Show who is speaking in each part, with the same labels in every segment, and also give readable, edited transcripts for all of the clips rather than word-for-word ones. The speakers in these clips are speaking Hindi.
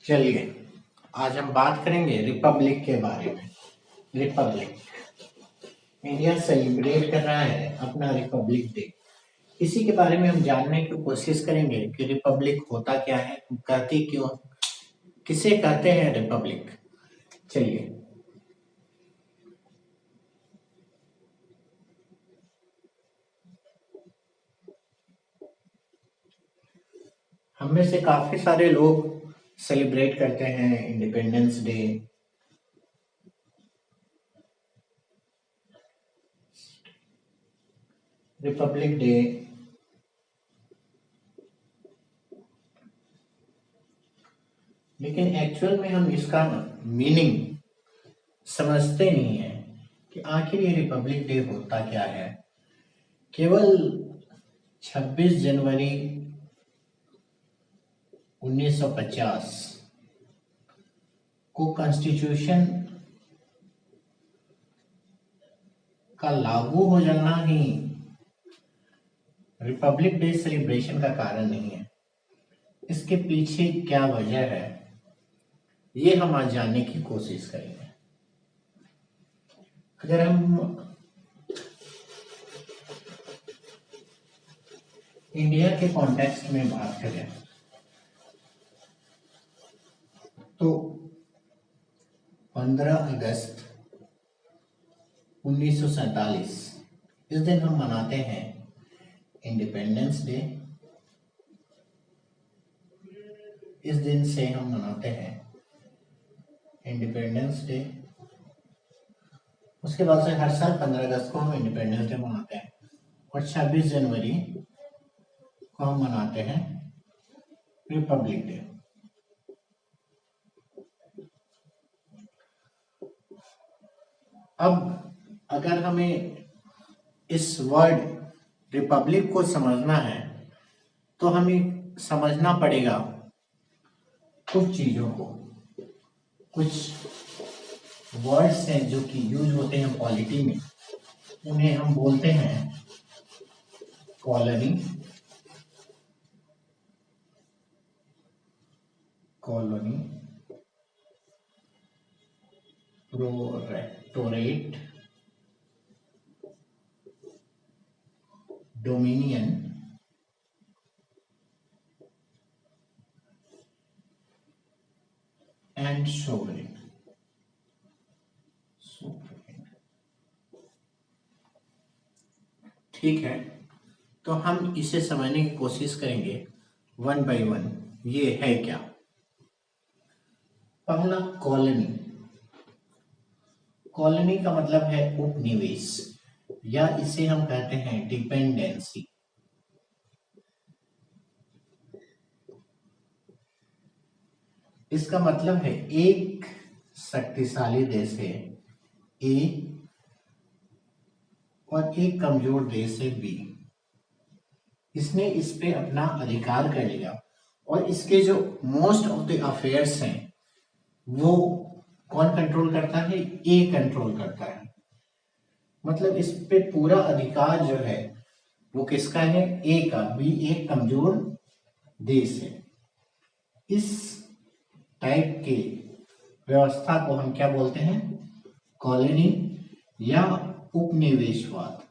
Speaker 1: चलिए आज हम बात करेंगे रिपब्लिक के बारे में। रिपब्लिक, इंडिया सेलिब्रेट कर रहा है अपना रिपब्लिक डे। इसी के बारे में हम जानने की कोशिश करेंगे कि रिपब्लिक होता क्या है, कहती क्यों, किसे कहते हैं रिपब्लिक। चलिए हम में से काफी सारे लोग सेलिब्रेट करते हैं इंडिपेंडेंस डे, रिपब्लिक डे, लेकिन एक्चुअल में हम इसका मीनिंग समझते नहीं है कि आखिर ये रिपब्लिक डे होता क्या है। केवल 26 जनवरी 1950 को कॉन्स्टिट्यूशन का लागू हो जाना ही रिपब्लिक डे सेलिब्रेशन का कारण नहीं है। इसके पीछे क्या वजह है, ये हम आज जानने की कोशिश करेंगे। अगर हम इंडिया के कॉन्टेक्स्ट में बात करें तो 15 अगस्त 1947 इस दिन हम मनाते हैं इंडिपेंडेंस डे। इस दिन से हम मनाते हैं इंडिपेंडेंस डे। उसके बाद से हर साल 15 अगस्त को हम इंडिपेंडेंस डे मनाते हैं और 26 जनवरी को हम मनाते हैं रिपब्लिक डे। अब अगर हमें इस वर्ड रिपब्लिक को समझना है तो हमें समझना पड़ेगा कुछ चीजों को। कुछ वर्ड्स हैं जो कि यूज होते हैं पॉलिटी में, उन्हें हम बोलते हैं colony, colony, protectorate, dominion, and sovereign. ठीक है, तो हम इसे समझने की कोशिश करेंगे वन बाय वन। ये है क्या? पहला कॉलोनी। कॉलोनी का मतलब है उपनिवेश, या इसे हम कहते हैं डिपेंडेंसी। इसका मतलब है एक शक्तिशाली देश है ए और एक कमजोर देश है बी। इसने इस पे अपना अधिकार कर लिया और इसके जो मोस्ट ऑफ द अफेयर्स हैं वो कौन कंट्रोल करता है? ए कंट्रोल करता है। मतलब इस पे पूरा अधिकार जो है वो किसका है? ए का। बी एक कमजोर देश है। इस टाइप के व्यवस्था को हम क्या बोलते हैं? कॉलोनी या उपनिवेशवाद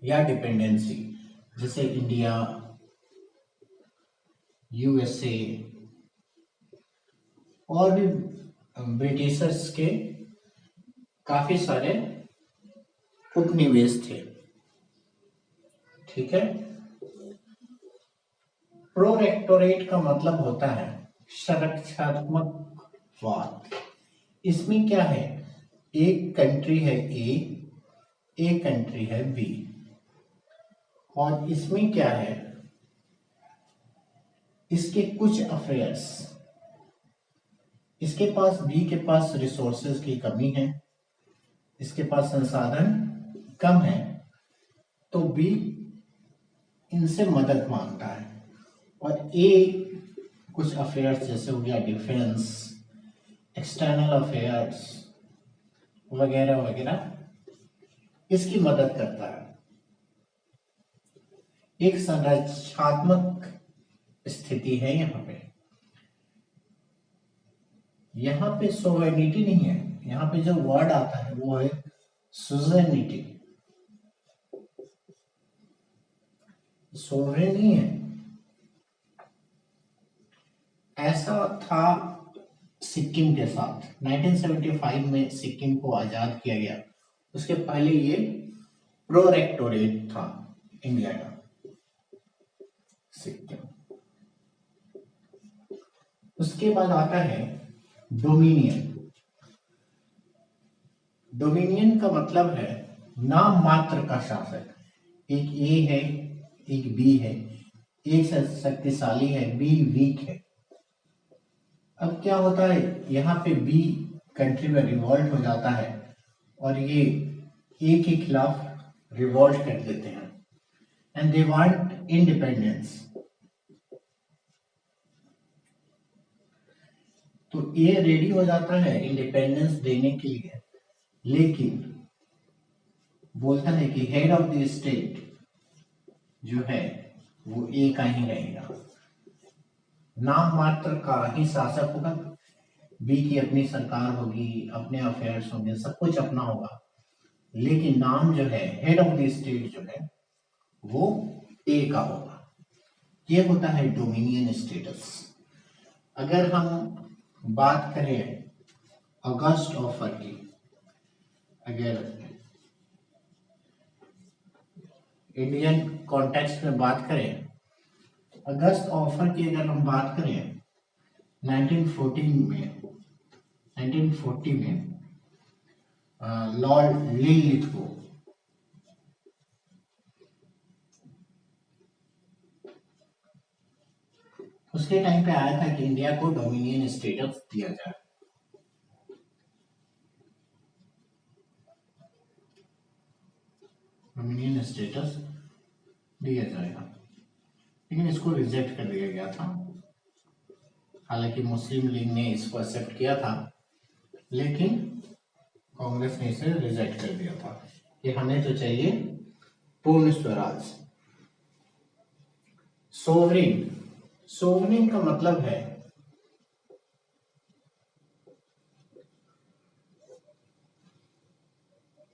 Speaker 1: या डिपेंडेंसी। जैसे इंडिया, यूएसए और भी ब्रिटिशर्स के काफी सारे उपनिवेश थे। ठीक है। प्रोटेक्टोरेट का मतलब होता है संरक्षणात्मक वाद। इसमें क्या है? एक कंट्री है ए, एक कंट्री है बी, और इसमें क्या है? इसके कुछ अफेयर्स, इसके पास, बी के पास रिसोर्सेज की कमी है, इसके पास संसाधन कम है, तो बी इनसे मदद मांगता है। और ए कुछ अफेयर्स जैसे हो गया डिफेंस, एक्सटर्नल अफेयर्स वगैरह वगैरह, इसकी मदद करता है। एक संरचनात्मक स्थिति है यहाँ पे। यहाँ पे सोवेनिटी नहीं है, यहाँ पे जो वर्ड आता है वो है सुजनिटी। सोवरेन नहीं है। ऐसा था सिक्किम के साथ। 1975 में सिक्किम को आजाद किया गया, उसके पहले ये प्रोरेक्टोरेट था इंडिया का सिक्किम। उसके बाद आता है डोमिनियन। डोमिनियन का मतलब है नाम मात्र का शासक। एक ए है, एक बी है, एक शक्तिशाली है, बी वीक है। अब क्या होता है, यहाँ पे बी कंट्री में रिवॉल्ट हो जाता है और ये ए के खिलाफ रिवॉल्ट कर देते हैं एंड दे वांट इंडिपेंडेंस। तो ए रेडी हो जाता है इंडिपेंडेंस देने के लिए, लेकिन बोलता है कि हेड ऑफ द स्टेट जो है वो ए का ही रहेगा, नाम मात्र का ही शासक होगा। बी की अपनी सरकार होगी, अपने अफेयर्स होंगे, सब कुछ अपना होगा, लेकिन नाम जो है हेड ऑफ द स्टेट जो है वो ए का होगा। ये होता है डोमिनियन स्टेटस। अगर हम बात करें ऑगस्ट ऑफर की, अगर इंडियन कॉन्टेक्स्ट में बात करें, अगस्त ऑफर की अगर हम बात करें 1940 में लॉर्ड लिलिथगो उसके टाइम पे आया था कि इंडिया को डोमिनियन स्टेटस दिया जाए। डोमिनियन स्टेटस दिया जाएगा, लेकिन इसको रिजेक्ट कर दिया गया था। हालांकि मुस्लिम लीग ने इसको एक्सेप्ट किया था, लेकिन कांग्रेस ने इसे रिजेक्ट कर दिया था कि हमें तो चाहिए पूर्ण स्वराज। सोवरेन, सोवरेन का मतलब है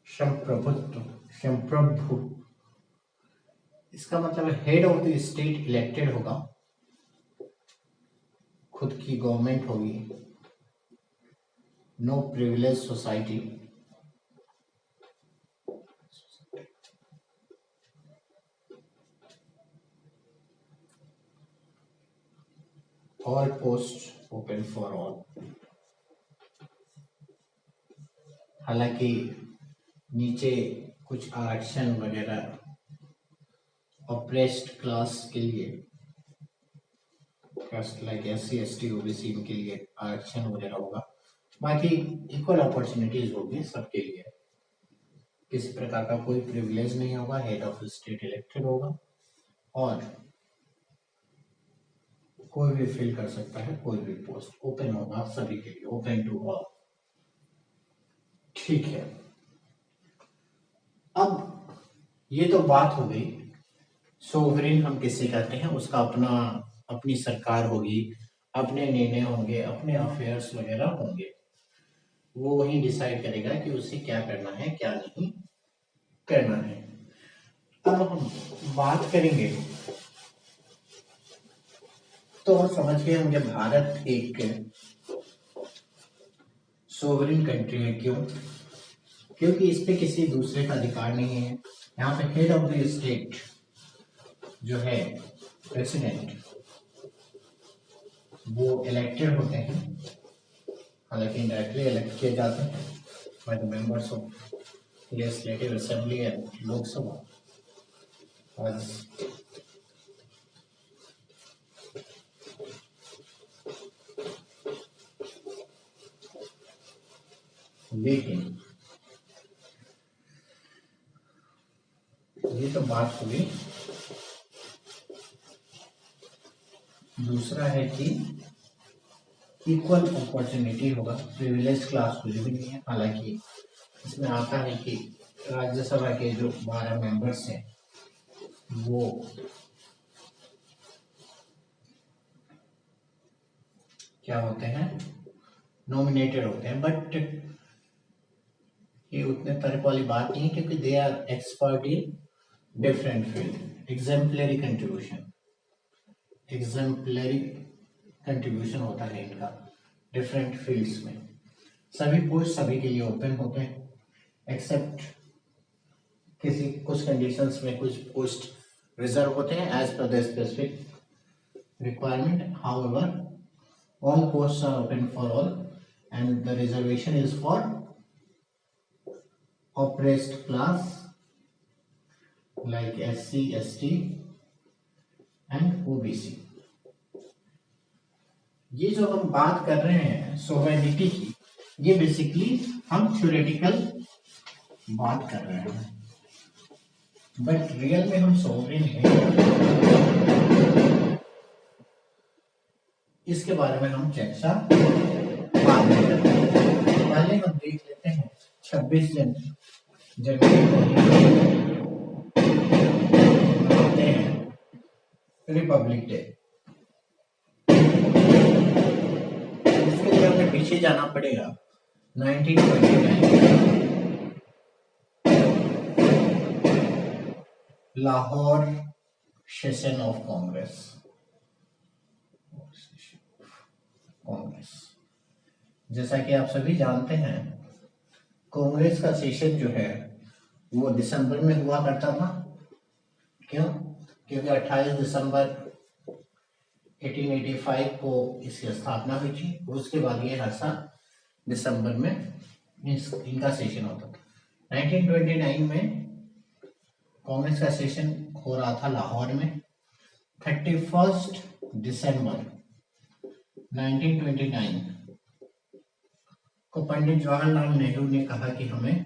Speaker 1: संप्रभुत्व, संप्रभु। इसका मतलब head of the state elected होगा, खुद की गवर्नमेंट होगी, no privilege society, all post open for all. हालांकि नीचे कुछ आरक्षण वगैरह ऑप्रेस्ड क्लास के लिए, caste like SC ST OBC इनके लिए आरक्षण वगैरह होगा, बाकी इक्वल अपॉर्चुनिटीज होगी सबके लिए। किसी प्रकार का कोई प्रिविलेज नहीं होगा, हेड ऑफ स्टेट इलेक्टेड होगा और कोई भी फिल कर सकता है, कोई भी पोस्ट ओपन होगा सभी के लिए, ओपन टू ऑल। ठीक है, अब ये तो बात हो गई सोवरेन हम किसे कहते हैं, उसका अपना अपनी सरकार होगी, अपने निर्णय होंगे, अपने अफेयर्स वगैरह होंगे, वो वही डिसाइड करेगा कि उसे क्या करना है क्या नहीं करना है। अब हम बात करेंगे तो समझिए हम, जब भारत एक सोवरेन कंट्री है, क्यों? क्योंकि इस पे किसी दूसरे का अधिकार नहीं है। यहाँ पे हेड ऑफ द स्टेट जो है प्रेसिडेंट, वो इलेक्टेड होते हैं, हालांकि डायरेक्टली इलेक्ट किए जाते हैं by the members of legislative assembly and Lok Sabha. लेकिन ये तो बात हुई। दूसरा है कि इक्वल अपॉर्चुनिटी होगा, प्रिविलेज क्लास कुछ भी नहीं है। हालांकि इसमें आता है कि राज्यसभा के जो 12 मेंबर्स हैं वो क्या होते हैं, नॉमिनेटेड होते हैं, बट ये उतने तरह वाली बात नहीं है क्योंकि they are expert in different field. Exemplary contribution होता है इनका डिफरेंट फील्ड्स में। सभी पोस्ट सभी के लिए ओपन होते हैं, एक्सेप्ट किसी कुछ कंडीशंस में कुछ पोस्ट रिजर्व होते हैं as per the specific requirement. However, all posts are open for all and the reservation is for oppressed class like SC, ST and OBC. ये जो हम बात कर रहे हैं सोवरेनिटी की, ये बेसिकली हम थ्योरेटिकल बात कर रहे हैं, बट रियल में हम सोवरेन हैं इसके बारे में हम चर्चा बाद में करते हैं। पहले हम देख लेते हैं 26 जनवरी को मनाते हैं रिपब्लिक डे। इसके लिए हमें पीछे जाना पड़ेगा 1929 लाहौर सेशन ऑफ कांग्रेस। जैसा कि आप सभी जानते हैं कांग्रेस का सेशन जो है वो दिसंबर में हुआ करता था। क्यों? क्योंकि 28 दिसंबर 1885 को इसकी स्थापना हुई थी। उसके बाद ये हर साल दिसंबर में इनका सेशन होता था। 1929 में कांग्रेस का सेशन हो रहा था लाहौर में। 31 दिसंबर 1929 को पंडित जवाहरलाल नेहरू ने कहा कि हमें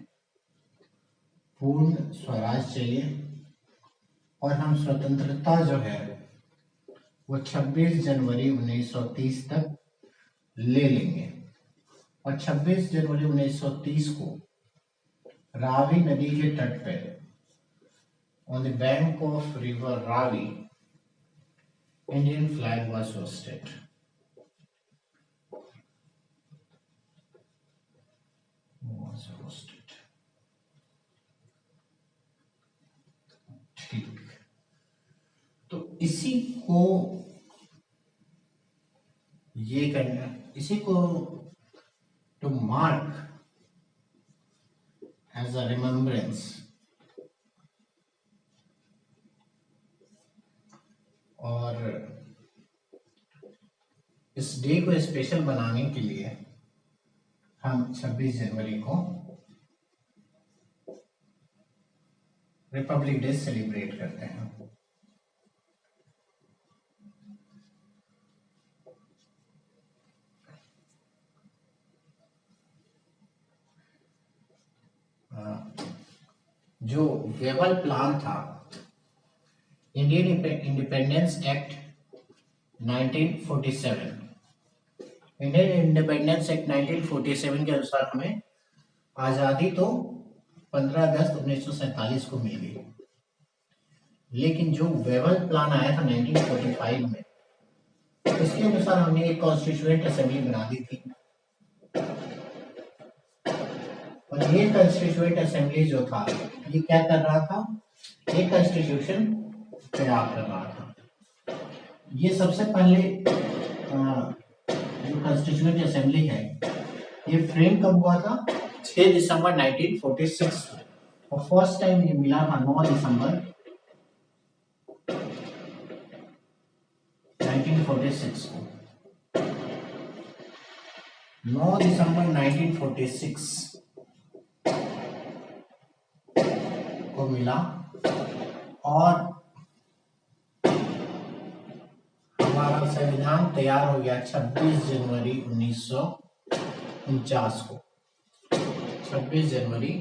Speaker 1: पूर्ण स्वराज चाहिए और हम स्वतंत्रता जो है वो 26 जनवरी 1930 तक ले लेंगे। और 26 जनवरी 1930 को रावी नदी के तट पर on the bank of river Ravi Indian flag was hoisted. ठीक, तो इसी को ये करना, इसी को to mark as a remembrance और इस डे को स्पेशल बनाने के लिए हम 26 जनवरी को रिपब्लिक डे सेलिब्रेट करते हैं। जो वेबल प्लान था Indian independence act 1947, Indian independence act 1947 के अनुसार हमें आजादी तो 15 अगस्त 1947 को मिल गई, लेकिन जो वेबल प्लान आया था 1945 में, उसके अनुसार हमने एक कॉन्स्टिट्यूएंट असेंबली बना दी थी। और ये कॉन्स्टिट्यूएंट असेंबली जो था ये क्या कर रहा था, एक कॉन्स्टिट्यूशन तैयार कर रहा था। ये सबसे पहले जो कॉन्स्टिट्यूएंट असेंबली है ये फ्रेम कब हुआ था, 6 दिसंबर 1946 और फर्स्ट टाइम ये मिला था 9 दिसंबर 1946 को। 9 दिसंबर 1946 को मिला और हमारा संविधान तैयार हो गया 26 जनवरी 1949 को। 26 जनवरी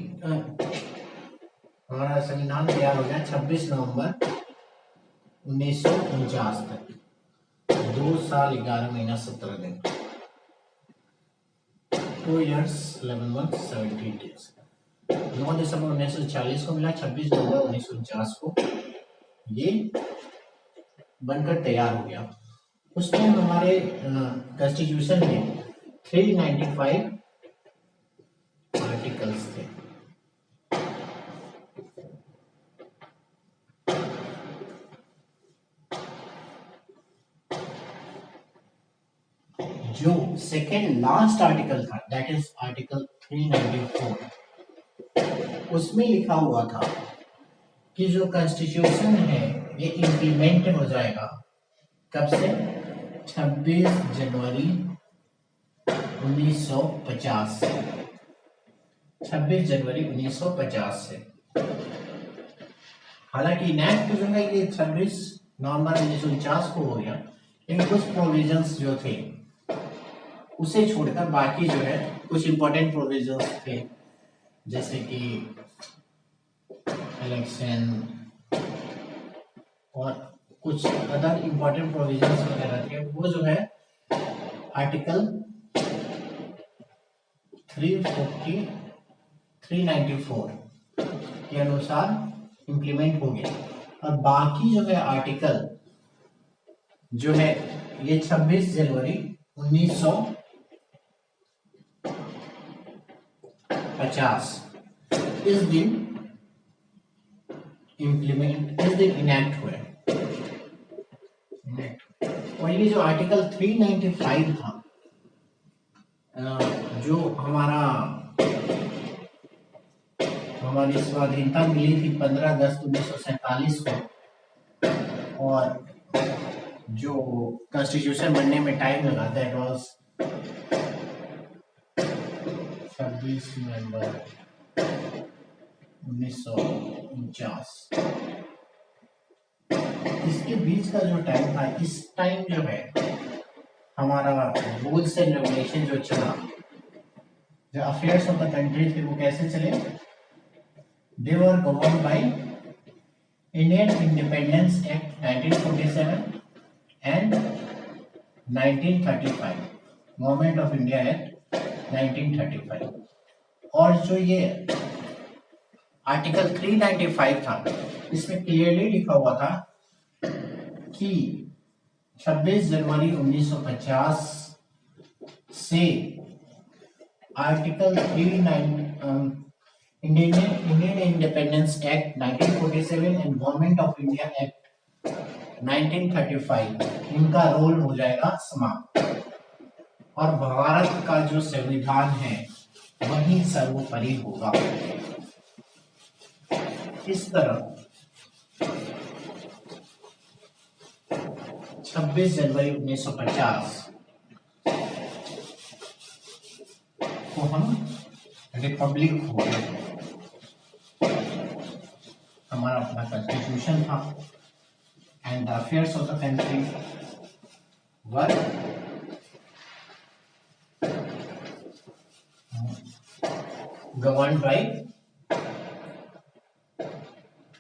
Speaker 1: हमारा संविधान तैयार हो गया 26 नवंबर 1949 तक, 2 साल 11 महीना 17 दिन, 2 years 11 months 17 days। 9 दिसंबर 1940 को मिला, 26 नवंबर 1949 को ये बनकर तैयार हो गया। उस टाइम हमारे कॉन्स्टिट्यूशन में 395 आर्टिकल्स थे। जो सेकेंड लास्ट आर्टिकल था, दैट इज आर्टिकल 394, उसमें लिखा हुआ था कि जो कॉन्स्टिट्यूशन है ये इम्प्लीमेंट हो जाएगा कब से? 26 जनवरी 1950 से। 26 जनवरी 1950 से। हालांकि इनैक्ट जो है ये 26 नवंबर 1949 को हो गया, लेकिन कुछ प्रोविजंस जो थे उसे छोड़कर बाकी जो है कुछ इंपॉर्टेंट प्रोविजंस थे, जैसे कि इलेक्शन और कुछ अदर इंपॉर्टेंट प्रोविजंस वगैरह थे, वो जो है आर्टिकल 394 के अनुसार इंप्लीमेंट हो गया। और बाकी जो है आर्टिकल जो है ये 26 जनवरी 1950 इस दिन इनैक्ट हुए। और ये जो आर्टिकल 395 था, जो हमारी स्वाधीनता मिली थी 15 अगस्त 1947 को, और जो कॉन्स्टिट्यूशन बनने में टाइम लगा, दैट वाज 26 नवंबर 1949। इसके बीच का जो टाइम था, इस टाइम जो है हमारा रूल्स एंड रेगुलेशन जो चला, जो अफेयर्स ऑफ द कंट्री थे वो कैसे चले? They were governed by Indian independence act 1947 and 1935, government of India act 1935। और जो ये आर्टिकल 395 था, इसमें क्लियरली लिखा हुआ था कि 26 जनवरी 1950 से article 39 Indian independence act 1947 and government of India act 1935 इनका रोल हो जाएगा समाप्त, और भारत का जो संविधान है वही सर्वोपरि होगा। इस तरह 26 जनवरी 1950 को हम रिपब्लिक हो गए। हमारा अपना कॉन्स्टिट्यूशन था and the affairs of the country were governed bye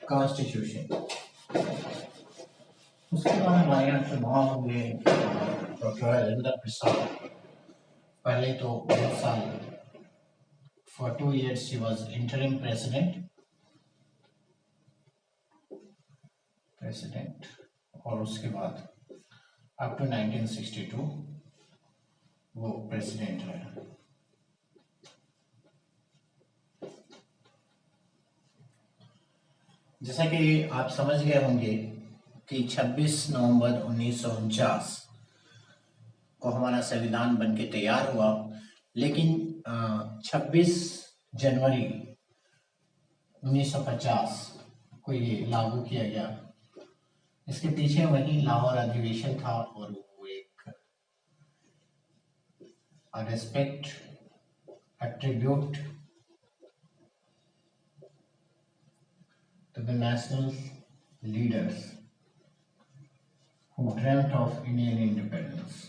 Speaker 1: constitution. उसके बाद हमारे यहाँ चुनाव हुए, डॉक्टर राजेंद्र प्रसाद, पहले तो बहुत साल for 2 years he was interim president, और उसके बाद up to 1962 वो प्रेसिडेंट रहे। जैसा कि आप समझ गए होंगे कि 26 नवंबर 1949 को हमारा संविधान बनके तैयार हुआ, लेकिन 26 जनवरी 1950 को ये लागू किया गया। इसके पीछे वही लाहौर अधिवेशन था, और वो एक respect, a tribute to the national leaders who dreamt of Indian independence.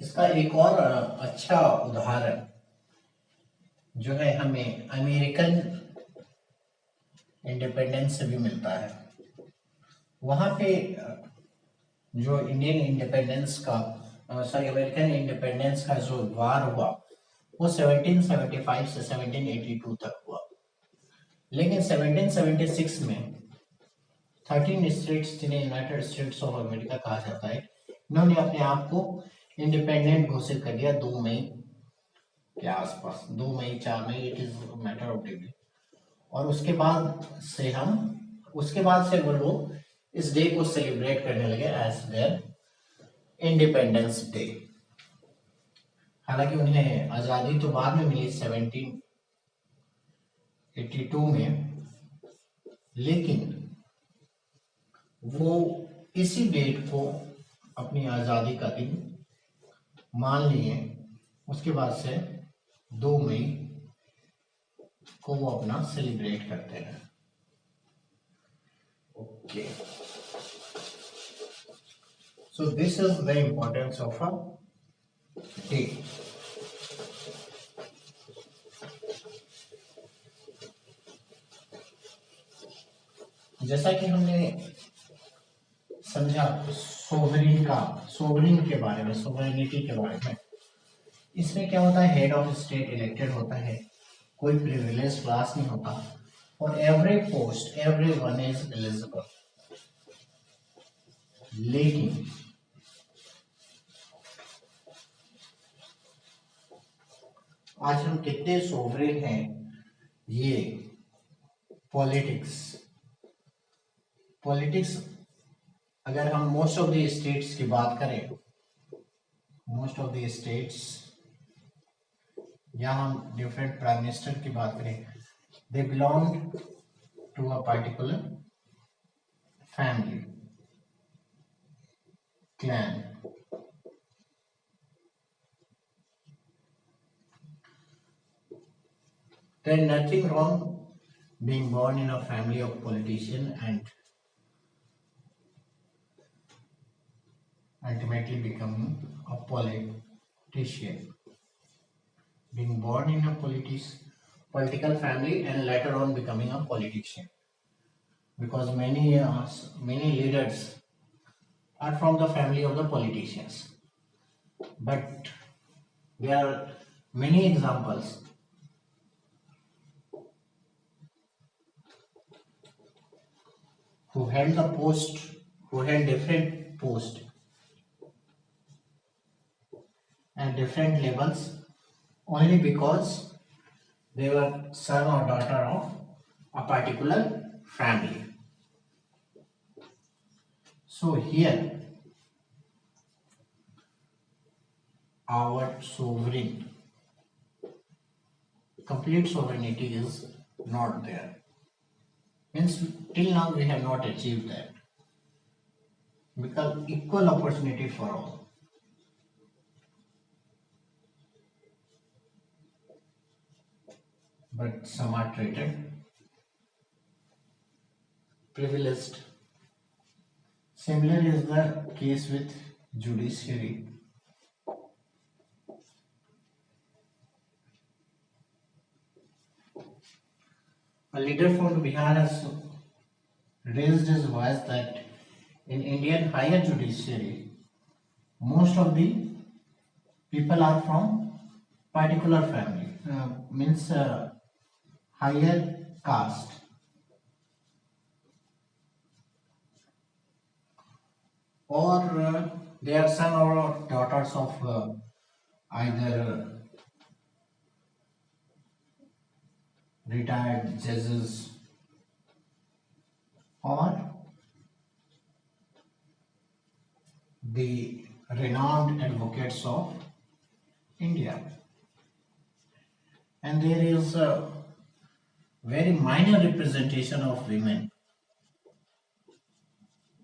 Speaker 1: इसका एक और अच्छा उदाहरण जो है हमें अमेरिकन इंडिपेंडेंस से भी मिलता है। वहां पे जो इंडियन इंडिपेंडेंस का अमेरिकन इंडिपेंडेंस का जो वार हुआ वो 1775 से 1782 तक हुआ, लेकिन 1776 में 13 स्टेट्स जिन्हें यूनाइटेड स्टेट्स ऑफ अमेरिका कहा जाता है, इन्होंने अपने आप को इंडिपेंडेंट घोषित कर दिया 2 मई के आसपास, 2 मई 4 मई, it is matter of degree. और उसके बाद से वो लोग इस डे को सेलिब्रेट करने लगे एज देयर इंडिपेंडेंस डे। हालांकि उन्हें आजादी तो बाद में मिली 1782 में, लेकिन वो इसी डेट को अपनी आजादी का दिन मान लिए। उसके बाद से 2 मई को वो अपना सेलिब्रेट करते हैं। Okay, so this is the importance of a day. जैसा कि हमने समझा सोवरेन के बारे में, सोवरेनिटी के बारे में, इसमें क्या होता है, हेड ऑफ स्टेट इलेक्टेड होता है, कोई प्रिविलेज क्लास नहीं होता, और every post every one is eligible. लेकिन आज हम कितने सोवरेन हैं, ये पॉलिटिक्स अगर हम मोस्ट ऑफ द स्टेट्स की बात करें, मोस्ट ऑफ द स्टेट्स, या हम डिफरेंट प्राइम मिनिस्टर की बात करें, they belong to a particular family, clan. There is nothing wrong being born in a family of politician and ultimately becoming a politician. Being born in a political family and later on becoming a politician. Because many leaders are from the family of the politicians. But there are many examples who held different posts at different levels only because they were son or daughter of a particular family. So here our complete sovereignty is not there. Means till now we have not achieved that. Because equal opportunity for all. But some are treated privileged. Similar is the case with judiciary. A leader from Bihar has raised his voice that in Indian higher judiciary, most of the people are from particular family, means higher caste. Or they are son or daughters of either retired judges or the renowned advocates of India. And there is a very minor representation of women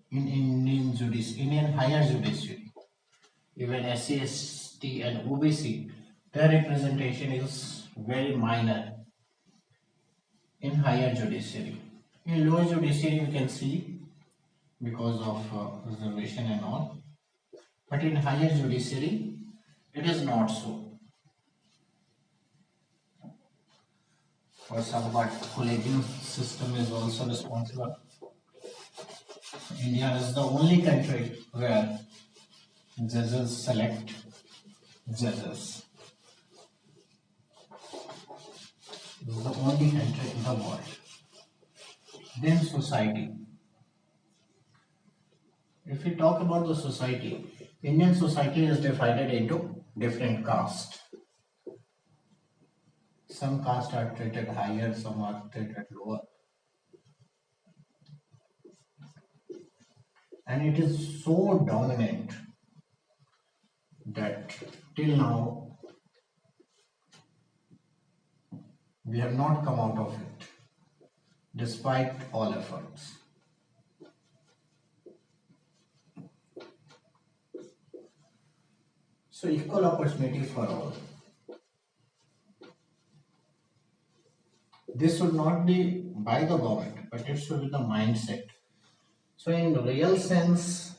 Speaker 1: in Indian higher judiciary. Even SC, ST and OBC, their representation is very minor in higher judiciary. In lower judiciary you can see because of reservation and all, but in higher judiciary it is not so. For some part, collegium system is also responsible. India is the only country where judges select judges. This is the only country in the world. Then society. If we talk about the society, Indian society is divided into different castes. Some castes are treated higher, some are treated lower. And it is so dominant that till now we have not come out of it, despite all efforts. So equal opportunity for all. This should not be by the government, but it should be the mindset. So in real sense,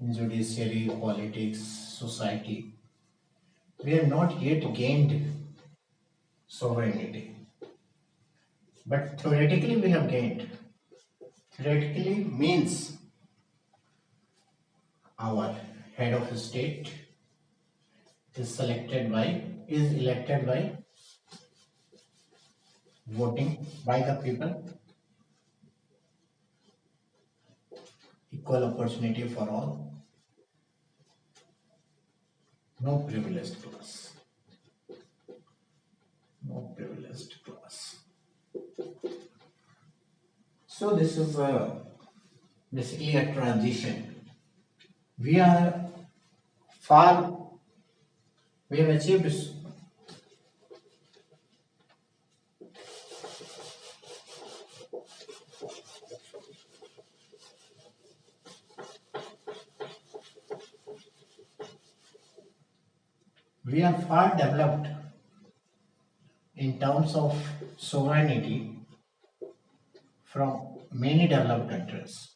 Speaker 1: in judiciary, politics, society, we have not yet gained sovereignty. But theoretically we have gained. Theoretically means our head of state is elected by voting by the people, equal opportunity for all, no privileged class. No privileged class. So this is basically a transition. We are far, we have achieved we are far developed in terms of sovereignty from many developed countries.